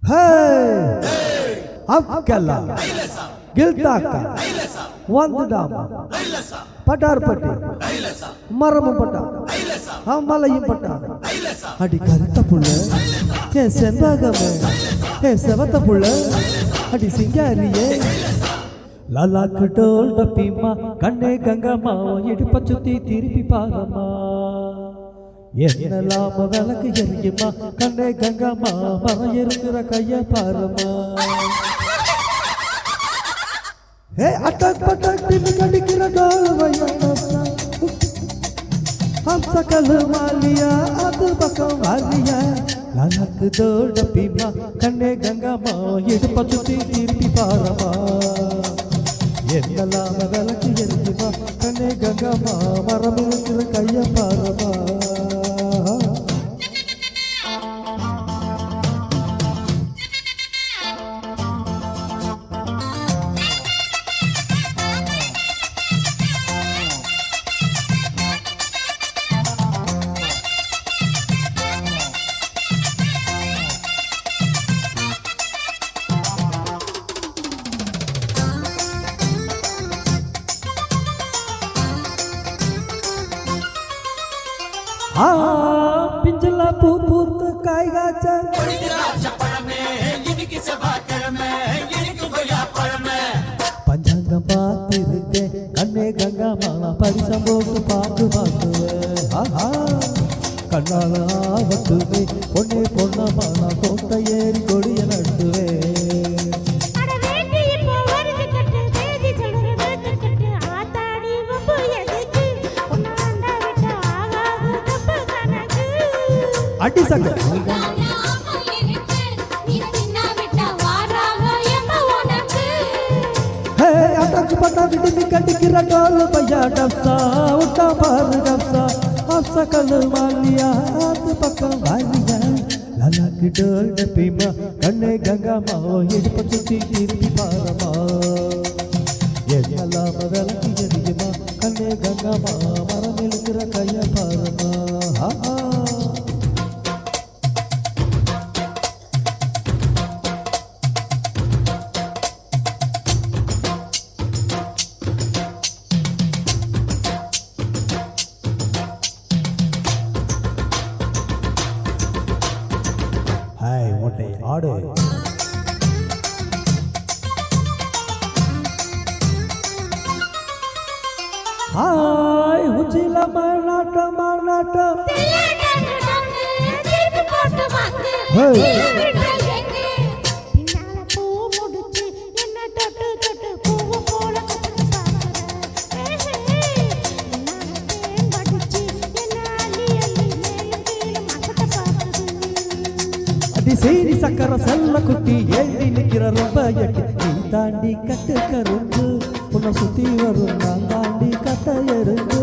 Hey! Abkalla, Giltaka, Wandama, Padarpati, Maramapata, Amalayipata, Adikartapula, Sembagame, Savatapula, Adisingari, Lala Kudol, the Pima, Kane Gangama, Yedipachuti, Tiripi Parama. Yenalama velaka yeriyama kanne gangama marayerukira kaya parama Hey atak patak dimikadikira dalvayana Ham sakal maliya ad bakam aliya Lanak dol dapima kanne gangama yedupachuti tirpi parama Yenalama velaka yeriyama kanne gangama marayerukira kaya parama पिंजला पूत कायगा चल पंचांग पातिरुके कन्ने गंगा माला परिसंबोट पातु मातुवे कन्नाल आवतुवे பொன்னே பொன்னமான கோட்டை ஏறி கொடிய நட்டுவே அடி சங்க ஹே அடக்கு பட்டா விட்டு கட்டிக்கிற டோல் பையா டப்சா உட்டா பாரு டப்சா அப்சகல் மாலியா அது பக்கம் வாலியா லலக்கு டோல் டப்பிமா கண்ணே கங்கா மாவோ இடுப்பு சுத்தி திருப்பி பாரமா எல்லாம் விளக்கு எரியுமா கண்ணே கங்கா மா மரம் இழுக்கிற கைய பாரமா ஆடு ஹாய் உச்சில மாநாட்ட ஹேய் சேரி சக்கர செல்ல குட்டி ஏழி நிக்கிற ரொம்ப எட்டு நீ தாண்டி கட்டு கருந்து உன்னை சுத்தி வரும் நான் தாண்டி கட்ட எருந்து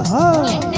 Oh